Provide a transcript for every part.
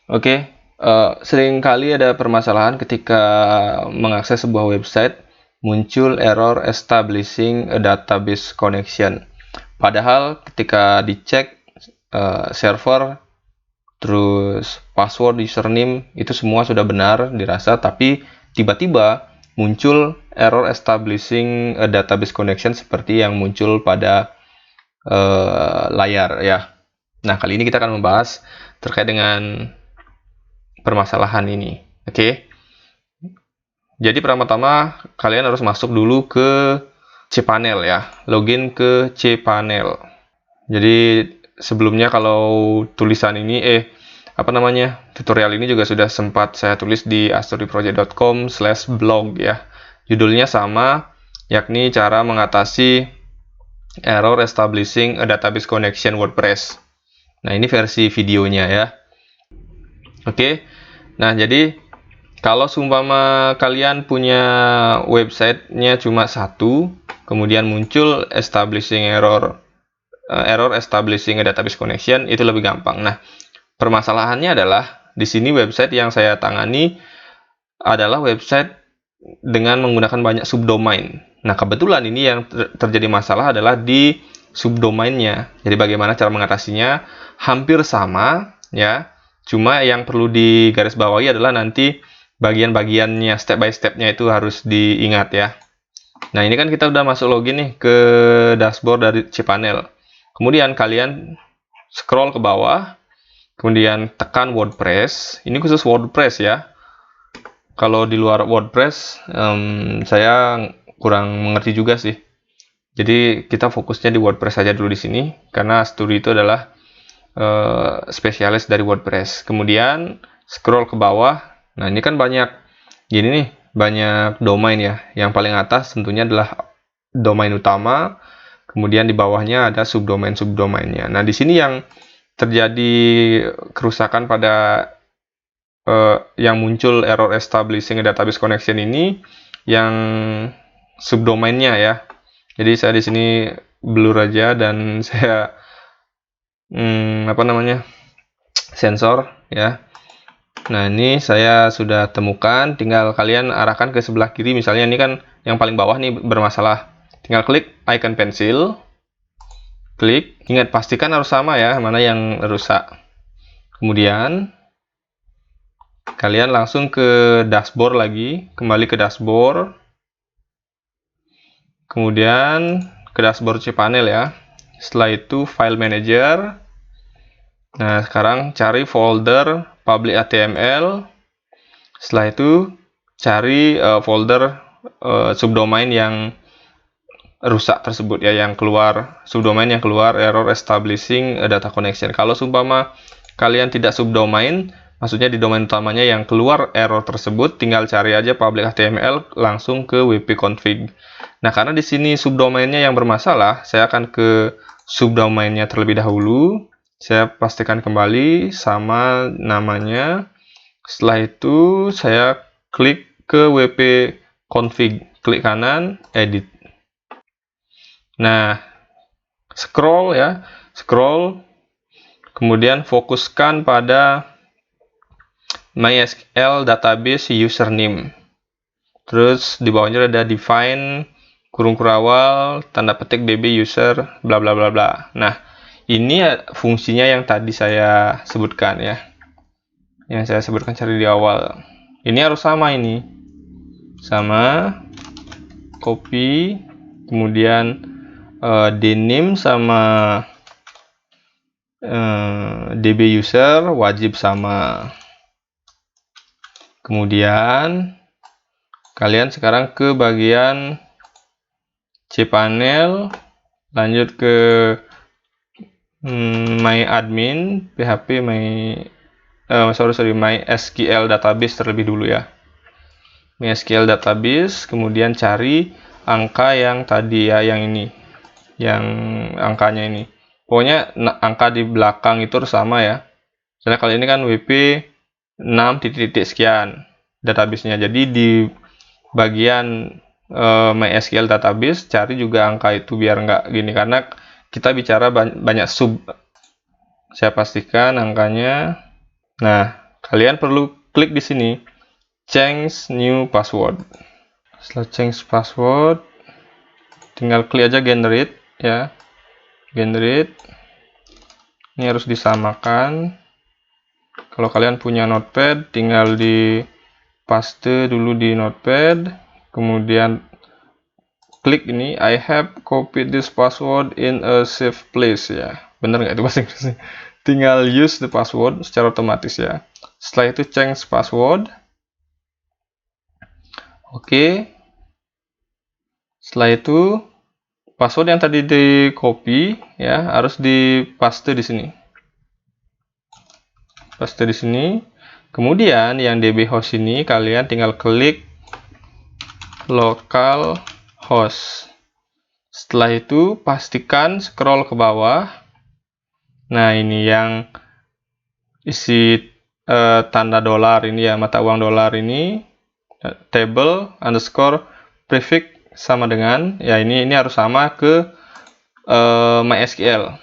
Oke, seringkali ada permasalahan ketika mengakses sebuah website, muncul error establishing a database connection. Padahal ketika dicek server, terus password, username, itu semua sudah benar dirasa, tapi tiba-tiba muncul error establishing a database connection seperti yang muncul pada layar ya. Nah, kali ini kita akan membahas terkait dengan permasalahan ini. Oke. Jadi pertama-tama kalian harus masuk dulu ke cPanel ya. Login ke cPanel. Jadi sebelumnya kalau tulisan ini tutorial ini juga sudah sempat saya tulis di astoryproject.com/blog ya. Judulnya sama, yakni cara mengatasi error establishing a database connection WordPress. Nah, ini versi videonya ya. Oke. Nah, jadi kalau seumpama kalian punya websitenya cuma satu, kemudian muncul error establishing a database connection, itu lebih gampang. Nah, permasalahannya adalah di sini website yang saya tangani adalah website dengan menggunakan banyak subdomain. Nah, kebetulan ini yang terjadi masalah adalah di subdomainnya. Jadi bagaimana cara mengatasinya? Hampir sama ya. Cuma yang perlu digarisbawahi adalah nanti bagian-bagiannya, step by step-nya itu harus diingat ya. Nah, ini kan kita udah masuk login nih ke dashboard dari cPanel. Kemudian kalian scroll ke bawah, kemudian tekan WordPress. Ini khusus WordPress ya. Kalau di luar WordPress, saya kurang mengerti juga sih. Jadi kita fokusnya di WordPress saja dulu di sini, karena Asturi itu adalah spesialis dari WordPress. Kemudian scroll ke bawah. Nah, ini kan banyak gini nih, banyak domain ya. Yang paling atas tentunya adalah domain utama. Kemudian di bawahnya ada subdomain-subdomainnya. Nah, di sini yang terjadi kerusakan pada yang muncul error establishing a database connection ini yang subdomainnya ya. Jadi saya di sini blur aja dan saya sensor ya. Nah, ini saya sudah temukan, tinggal kalian arahkan ke sebelah kiri. Misalnya ini kan yang paling bawah nih bermasalah. Tinggal klik icon pensil. Klik, ingat pastikan harus sama ya, mana yang rusak. Kemudian kalian langsung ke dashboard lagi, kembali ke dashboard. Kemudian ke dashboard cPanel ya. Setelah itu file manager. Nah, sekarang cari folder public HTML. Setelah itu cari folder subdomain yang rusak tersebut ya, yang keluar subdomain yang keluar error establishing a data connection. Kalau seumpama kalian tidak subdomain, maksudnya di domain utamanya yang keluar error tersebut, tinggal cari aja public HTML langsung ke wp-config. Nah, karena di sini subdomainnya yang bermasalah, saya akan ke subdomainnya terlebih dahulu. Saya pastikan kembali sama namanya. Setelah itu saya klik ke wp-config, klik kanan, edit. Nah, scroll ya, scroll. Kemudian fokuskan pada MySQL database username. Terus di bawahnya ada define kurung kurawal tanda petik db user bla bla bla bla. Nah, ini fungsinya yang tadi saya sebutkan ya. Yang saya sebutkan cari di awal. Ini harus sama ini. Sama copy, kemudian denim sama db user wajib sama. Kemudian kalian sekarang ke bagian cPanel, lanjut ke my admin php MySQL database terlebih dulu ya. MySQL database, kemudian cari angka yang tadi ya, yang ini, yang angkanya ini. Pokoknya angka di belakang itu harus sama ya. Misalnya kali ini kan WP 6 titik sekian databasenya. Jadi di bagian MySQL database cari juga angka itu biar nggak gini, karena kita bicara banyak sub. Saya pastikan angkanya. Nah, kalian perlu klik di sini, change new password. Setelah change password, tinggal klik aja generate ya, generate. Ini harus disamakan. Kalau kalian punya notepad, tinggal di paste dulu di notepad, kemudian klik ini, I have copied this password in a safe place ya. Bener nggak itu bahasa Inggrisnya? Tinggal use the password secara otomatis ya. Setelah itu change password. Oke. Setelah itu password yang tadi di copy ya harus dipaste di sini. Paste di sini. Kemudian yang DB host ini kalian tinggal klik local host. Setelah itu pastikan scroll ke bawah. Nah, ini yang isi tanda dolar ini ya, mata uang dolar ini, table underscore prefix sama dengan ya, ini harus sama ke MySQL,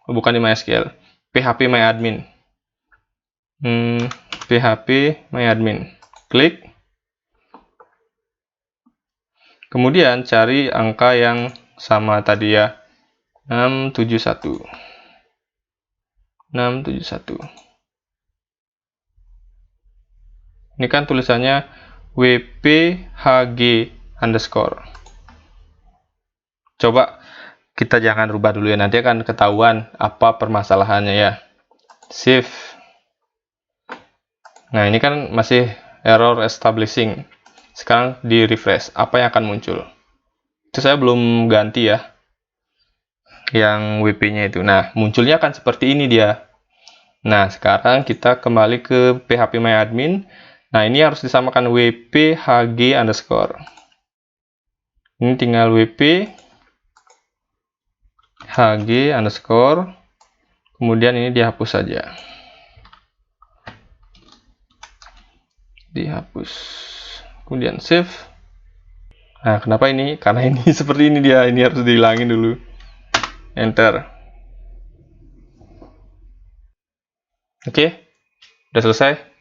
bukan di MySQL, PHP MyAdmin. PHP MyAdmin, klik. Kemudian cari angka yang sama tadi ya, 671. Ini kan tulisannya WPHG underscore. Coba kita jangan rubah dulu ya, nanti akan ketahuan apa permasalahannya ya. Save. Nah, ini kan masih error establishing. Sekarang di refresh, apa yang akan muncul? Itu saya belum ganti ya, yang WP-nya itu. Nah, munculnya akan seperti ini dia. Nah, sekarang kita kembali ke PHP MyAdmin. Nah, ini harus disamakan WPHG underscore. Ini tinggal WPHG underscore. Kemudian ini dihapus saja. Dihapus. Kemudian save. Nah, kenapa ini? Karena ini seperti ini dia. Ini harus dihilangin dulu. Enter. Oke. Udah selesai.